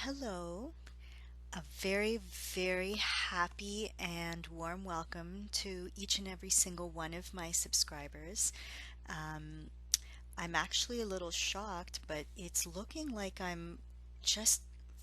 Hello, a very happy and warm welcome to each and every single one of my subscribers. Um, I'm actually a little shocked, but it's looking like I'm just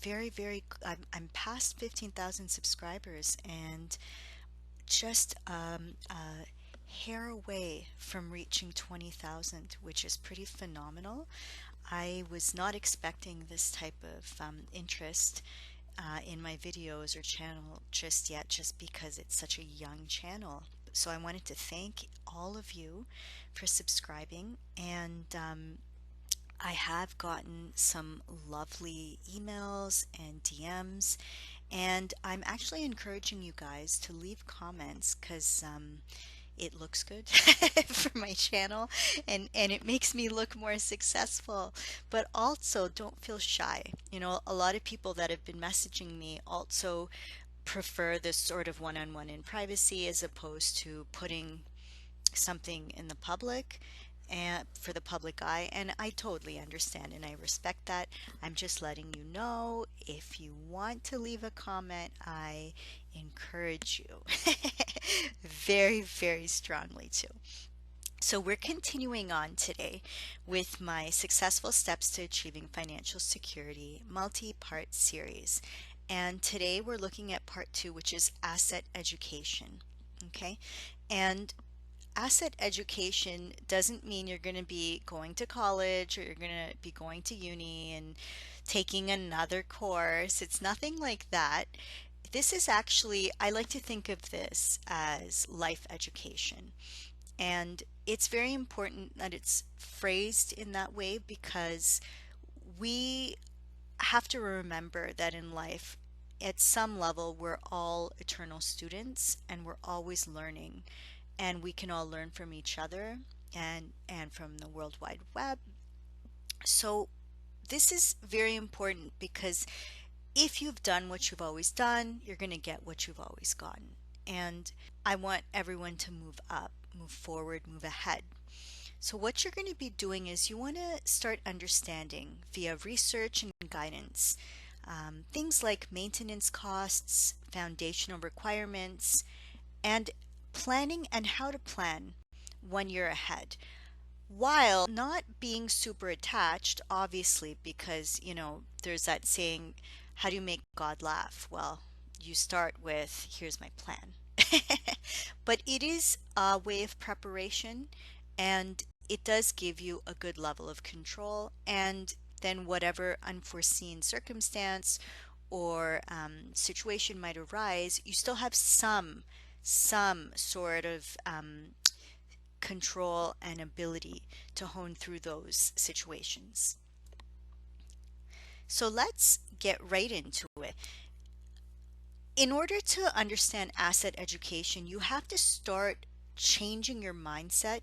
I'm past 15,000 subscribers and just a hair away from reaching 20,000, which is pretty phenomenal. I was not expecting this type of interest in my videos or channel just yet, just because it's such a young channel. So I wanted to thank all of you for subscribing, and I have gotten some lovely emails and DMs, and I'm actually encouraging you guys to leave comments because it looks good for my channel, and it makes me look more successful. But also, don't feel shy. You know, a lot of people that have been messaging me also prefer this sort of one-on-one in privacy as opposed to putting something in the public and for the public eye, and I totally understand and I respect that. I'm just letting you know, if you want to leave a comment, I encourage you very strongly to. So we're continuing on today with my Successful Steps to Achieving Financial Security multi-part series. And today we're looking at part two, which is asset education. Okay. And asset education doesn't mean you're going to be going to college or you're going to be going to uni and taking another course. It's nothing like that. This is actually, I like to think of this as life education. And it's very important that it's phrased in that way because we have to remember that in life, at some level, we're all eternal students and we're always learning, and we can all learn from each other and from the World Wide Web. So this is very important because if you've done what you've always done, you're going to get what you've always gotten. And I want everyone to move up, move forward, move ahead. So what you're going to be doing is you want to start understanding via research and guidance things like maintenance costs, foundational requirements, and planning and how to plan 1 year ahead, while not being super attached, obviously, because, there's that saying, how do you make God laugh? Well, you start with, here's my plan. But it is a way of preparation, and it does give you a good level of control. And then, whatever unforeseen circumstance or situation might arise, you still have some sort of control and ability to hone through those situations. So let's get right into it. In order to understand asset education, you have to start changing your mindset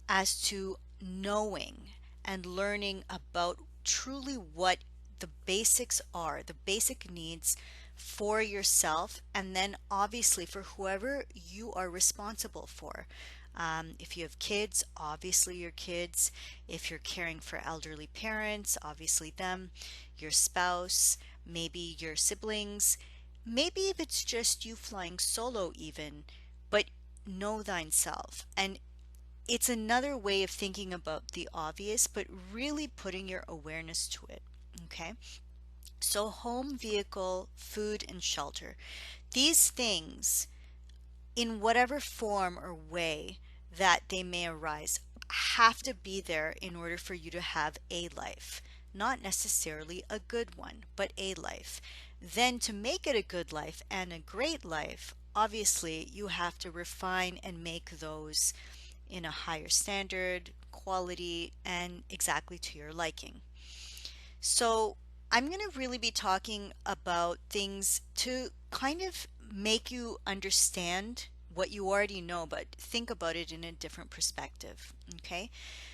as to knowing and learning about truly what the basics are, the basic needs for yourself, and then obviously for whoever you are responsible for. If you have kids, obviously your kids. If you're caring for elderly parents, obviously them, your spouse, maybe your siblings, maybe if it's just you flying solo, even, but know thyself. And it's another way of thinking about the obvious, but really putting your awareness to it. Okay. So, home, vehicle, food, and shelter. These things, in whatever form or way that they may arise, have to be there in order for you to have a life. Not necessarily a good one, but a life. Then, to make it a good life and a great life, obviously you have to refine and make those in a higher standard, quality, and exactly to your liking. So, I'm going to really be talking about things to kind of make you understand what you already know, but think about it in a different perspective. Okay.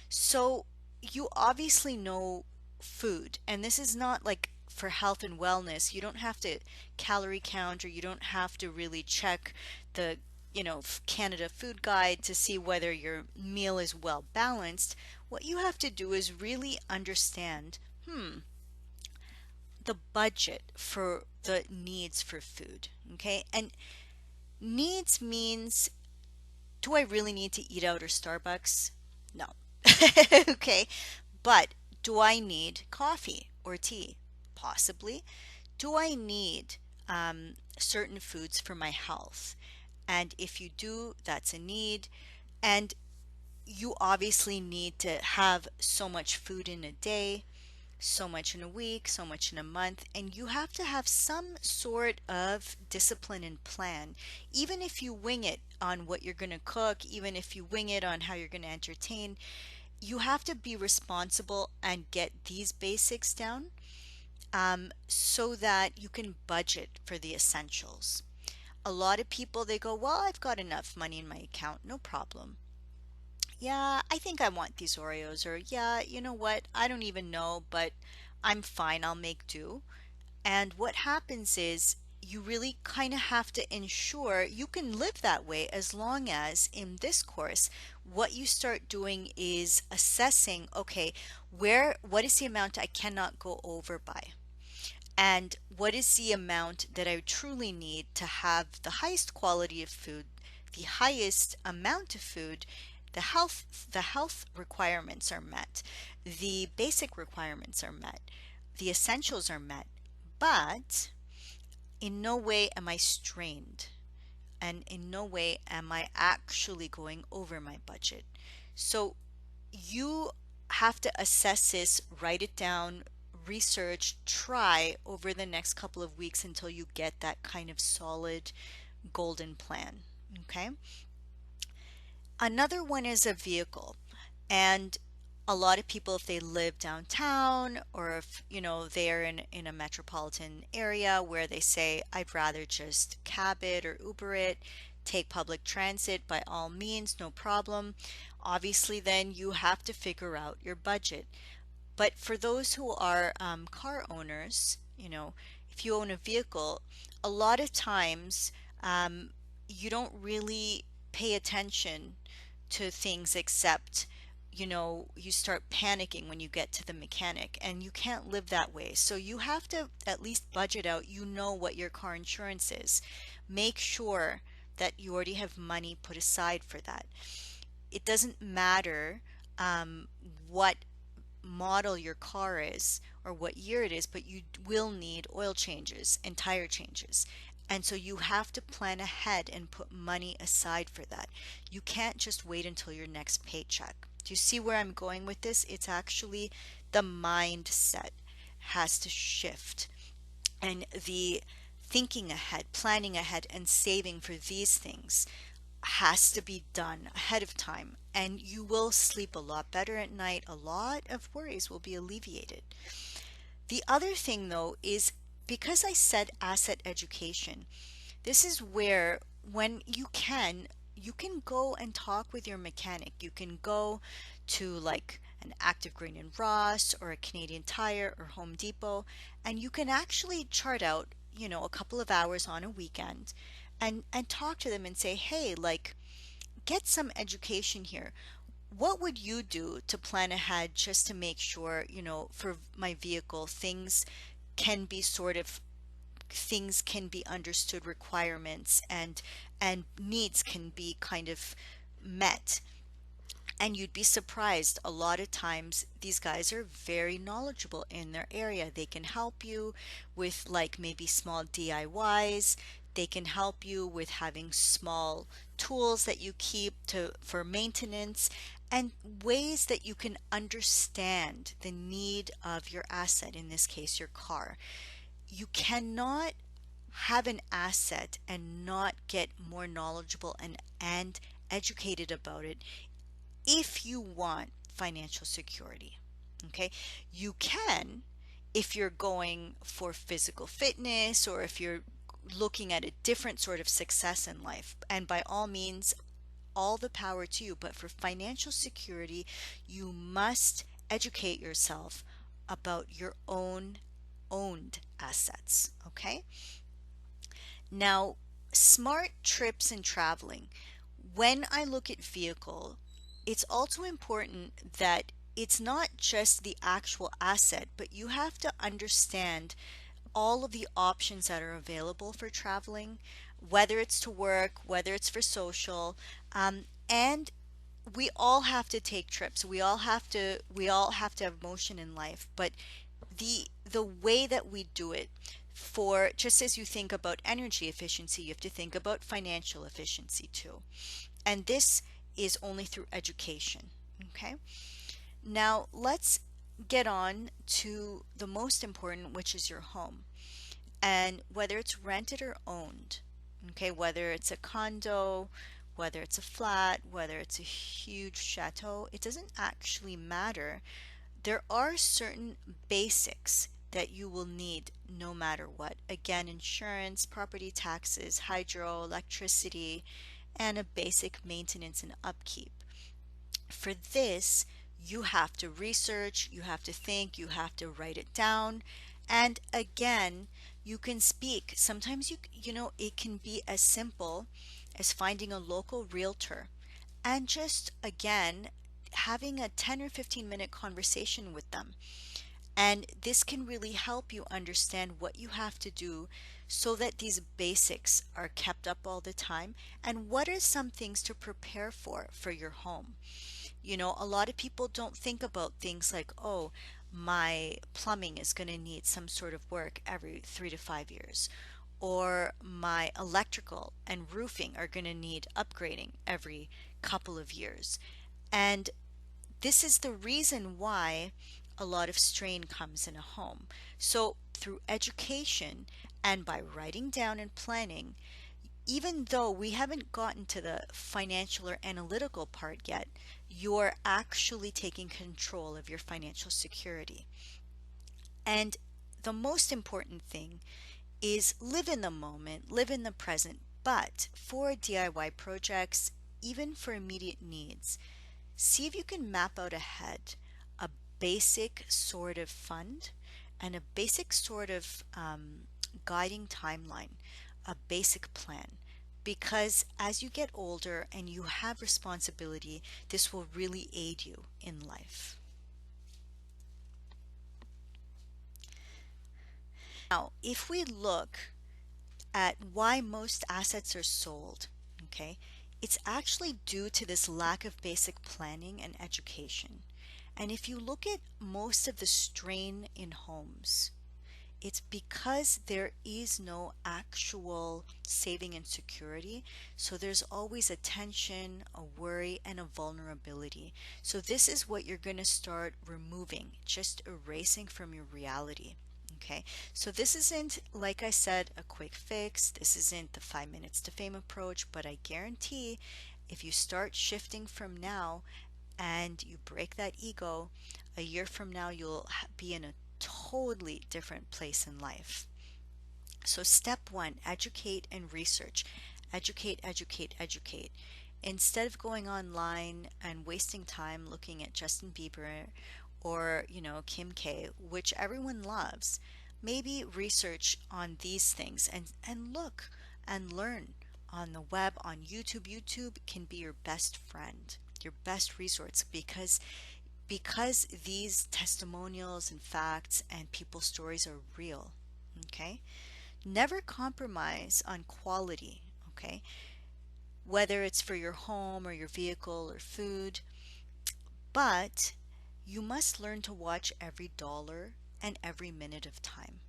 So, you obviously know food, and this is not like for health and wellness. You don't have to calorie count, or you don't have to really check the Canada Food Guide to see whether your meal is well balanced. What you have to do is really understand, the budget for the needs for food. Okay. And needs means, do I really need to eat out or Starbucks? No. Okay. But do I need coffee or tea? Possibly. Do I need certain foods for my health? And if you do, that's a need. And you obviously need to have so much food in a day, so much in a week, so much in a month, and you have to have some sort of discipline and plan. Even if you wing it on what you're going to cook, even if you wing it on how you're going to entertain, you have to be responsible and get these basics down, so that you can budget for the essentials. A lot of people, they go, well, I've got enough money in my account, no problem. Yeah, I think I want these Oreos, or yeah, you know what? I don't even know, but I'm fine. I'll make do. And what happens is you really kind of have to ensure you can live that way, as long as in this course, what you start doing is assessing, okay, what is the amount I cannot go over by? And what is the amount that I truly need to have the highest quality of food, the highest amount of food, the health requirements are met, the basic requirements are met, the essentials are met, but in no way am I strained, and in no way am I actually going over my budget. So you have to assess this, write it down, research, try over the next couple of weeks until you get that kind of solid golden plan. Okay. Another one is a vehicle. And a lot of people, if they live downtown, or if they're in a metropolitan area where they say, I'd rather just cab it or Uber it, take public transit, by all means, no problem. Obviously, then you have to figure out your budget. But for those who are car owners, if you own a vehicle, a lot of times um, you don't really pay attention to things, except you start panicking when you get to the mechanic, and you can't live that way. So you have to at least budget out, what your car insurance is. Make sure that you already have money put aside for that. It doesn't matter what model your car is or what year it is, but you will need oil changes and tire changes. And so you have to plan ahead and put money aside for that. You can't just wait until your next paycheck. Do you see where I'm going with this? It's actually the mindset has to shift, and the thinking ahead, planning ahead, and saving for these things has to be done ahead of time, and you will sleep a lot better at night. A lot of worries will be alleviated. The other thing, though, is because I said asset education, this is where, when you can go and talk with your mechanic. You can go to like an Active Grain and Ross or a Canadian Tire or Home Depot, and you can actually chart out, a couple of hours on a weekend, and talk to them and say, hey, like, get some education here. What would you do to plan ahead, just to make sure, for my vehicle, things can be understood, requirements and needs can be kind of met. And you'd be surprised, a lot of times these guys are very knowledgeable in their area. They can help you with like maybe small DIYs. They can help you with having small tools that you keep to for maintenance, and ways that you can understand the need of your asset, in this case your car. You cannot have an asset and not get more knowledgeable and educated about it if you want financial security. Okay, you can, if you're going for physical fitness, or if you're looking at a different sort of success in life, and by all means, all the power to you. But for financial security, you must educate yourself about your own owned assets. Okay. Now, smart trips and traveling. When I look at vehicle, it's also important that it's not just the actual asset, but you have to understand all of the options that are available for traveling, whether it's to work, whether it's for social, and we all have to take trips. We all have to have motion in life, but the way that we do it, for just as you think about energy efficiency, you have to think about financial efficiency too. And this is only through education. Okay? Now, let's get on to the most important, which is your home. And whether it's rented or owned, okay, whether it's a condo, whether it's a flat, whether it's a huge chateau, it doesn't actually matter. There are certain basics that you will need no matter what. Again, insurance, property taxes, hydro, electricity, and a basic maintenance and upkeep. For this, you have to research, you have to think, you have to write it down. And again, you can speak. Sometimes it can be as simple as finding a local realtor and just again having a 10 or 15-minute conversation with them. And this can really help you understand what you have to do so that these basics are kept up all the time, and what are some things to prepare for your home. A lot of people don't think about things like, oh, my plumbing is going to need some sort of work every 3 to 5 years, or my electrical and roofing are going to need upgrading every couple of years. And this is the reason why a lot of strain comes in a home. So, through education and by writing down and planning, even though we haven't gotten to the financial or analytical part yet, you're actually taking control of your financial security. And the most important thing is live in the moment, live in the present. But for DIY projects, even for immediate needs, see if you can map out ahead a basic sort of fund and a basic sort of guiding timeline, a basic plan. Because as you get older and you have responsibility, this will really aid you in life. Now, if we look at why most assets are sold, okay, it's actually due to this lack of basic planning and education. And if you look at most of the strain in homes, it's because there is no actual saving and security. So there's always a tension, a worry, and a vulnerability. So this is what you're going to start removing, just erasing from your reality. Okay, so this isn't, like I said, a quick fix. This isn't the 5 minutes to fame approach, but I guarantee if you start shifting from now and you break that ego, a year from now you'll be in a totally different place in life. So, step one, educate and research. Educate, educate, educate. Instead of going online and wasting time looking at Justin Bieber or, Kim K, which everyone loves, maybe research on these things and look and learn on the web, on YouTube. YouTube can be your best friend, your best resource, because these testimonials and facts and people's stories are real. Okay, never compromise on quality. Okay, whether it's for your home or your vehicle or food, but you must learn to watch every dollar and every minute of time.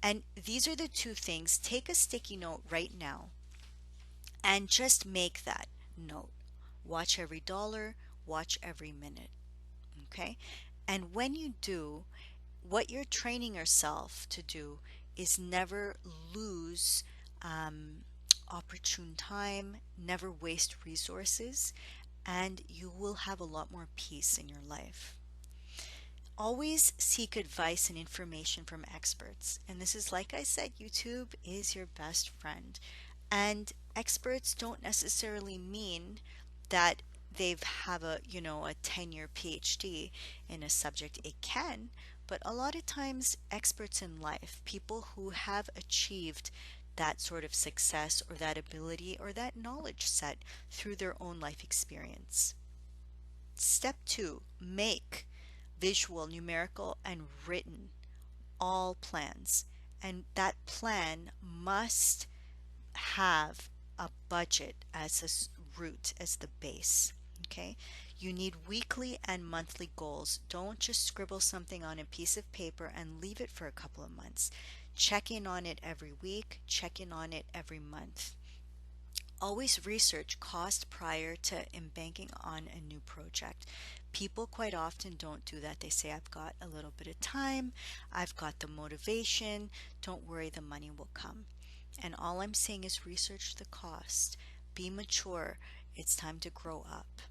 And these are the two things. Take a sticky note right now and just make that note. Watch every dollar, watch every minute. Okay, and when you do, what you're training yourself to do is never lose um, opportune time, never waste resources, and you will have a lot more peace in your life. Always seek advice and information from experts. And this is, like I said, YouTube is your best friend. And experts don't necessarily mean that they've have a 10-year PhD in a subject. It can, but a lot of times experts in life, people who have achieved that sort of success or that ability or that knowledge set through their own life experience. Step two, make. visual, numerical, and written, all plans. And that plan must have a budget as root, as the base. Okay? You need weekly and monthly goals. Don't just scribble something on a piece of paper and leave it for a couple of months. Check in on it every week, check in on it every month. Always research cost prior to embanking on a new project. People quite often don't do that. They say, I've got a little bit of time, I've got the motivation, don't worry, the money will come. And all I'm saying is research the cost. Be mature. It's time to grow up.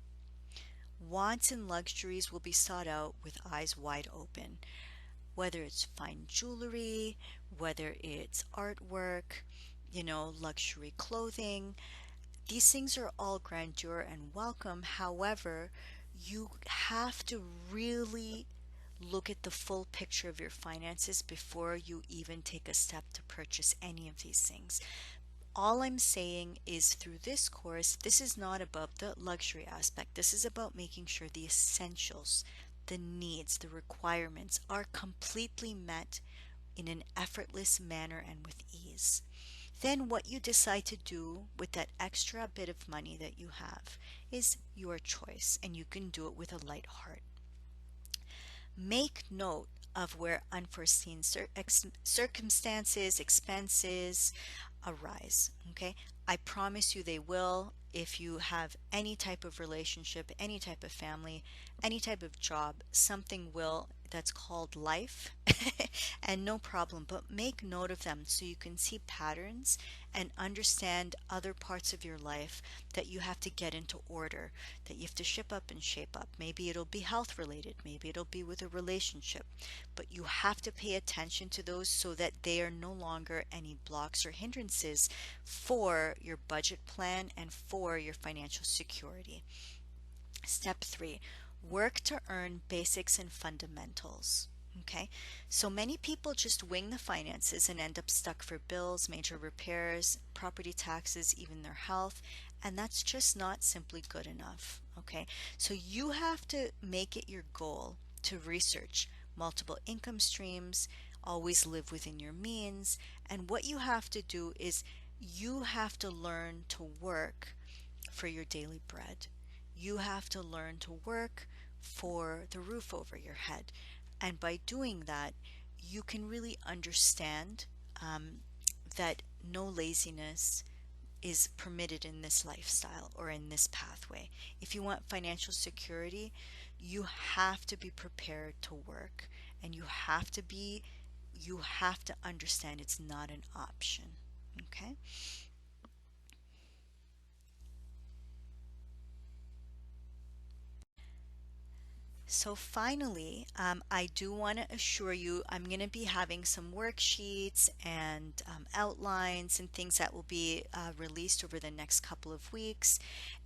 Wants and luxuries will be sought out with eyes wide open. Whether it's fine jewelry, whether it's artwork, luxury clothing, these things are all grandeur and welcome. However, you have to really look at the full picture of your finances before you even take a step to purchase any of these things. All I'm saying is through this course, this is not about the luxury aspect. This is about making sure the essentials, the needs, the requirements are completely met in an effortless manner and with ease. Then what you decide to do with that extra bit of money that you have is your choice, and you can do it with a light heart. Make note of where unforeseen circumstances, expenses arise. Okay, I promise you they will. If you have any type of relationship, any type of family, any type of job, something will, that's called life. And no problem, but make note of them so you can see patterns and understand other parts of your life that you have to get into order, that you have to ship up and shape up. Maybe it'll be health related, maybe it'll be with a relationship, but you have to pay attention to those so that they are no longer any blocks or hindrances for your budget plan and for your financial security. Step 3, work to earn basics and fundamentals. Okay, so many people just wing the finances and end up stuck for bills, major repairs, property taxes, even their health, and that's just not simply good enough. Okay, so you have to make it your goal to research multiple income streams, always live within your means, and what you have to do is you have to learn to work for your daily bread. You have to learn to work for the roof over your head. And by doing that, you can really understand that no laziness is permitted in this lifestyle or in this pathway. If you want financial security, you have to be prepared to work, and you have to understand it's not an option. Okay? So finally, I do want to assure you I'm going to be having some worksheets and outlines and things that will be released over the next couple of weeks.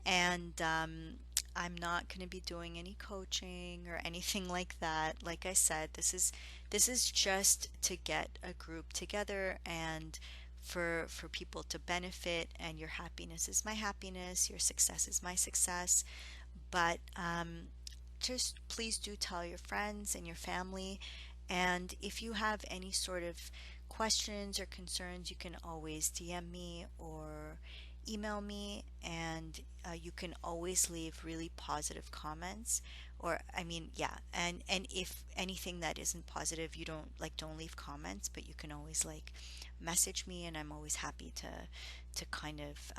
And I'm not going to be doing any coaching or anything like that. Like I said, this is just to get a group together and for people to benefit. And your happiness is my happiness, your success is my success. But just please do tell your friends and your family. And if you have any sort of questions or concerns, you can always DM me or email me, and you can always leave really positive comments. Or I mean, yeah, and if anything that isn't positive, you don't leave comments, but you can always message me, and I'm always happy to kind of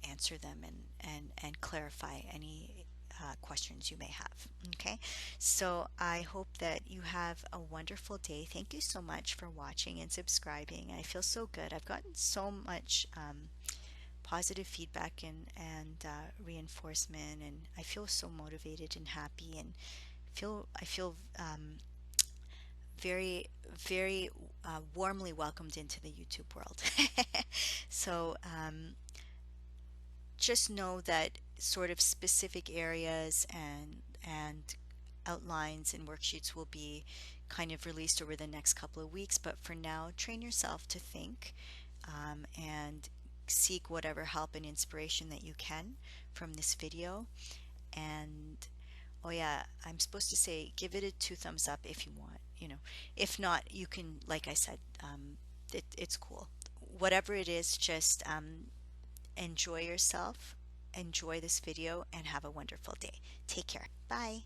answer them and clarify any questions you may have. Okay, so I hope that you have a wonderful day. Thank you so much for watching and subscribing. I feel so good. I've gotten so much positive feedback and reinforcement, and I feel so motivated and happy, and I feel very very warmly welcomed into the YouTube world. So just know that sort of specific areas and outlines and worksheets will be kind of released over the next couple of weeks. But for now, train yourself to think and seek whatever help and inspiration that you can from this video. And Oh yeah, I'm supposed to say give it a two thumbs up if you want, you know. If not, you can, like I said, it's cool. Whatever it is, just enjoy yourself, enjoy this video, and have a wonderful day. Take care. Bye.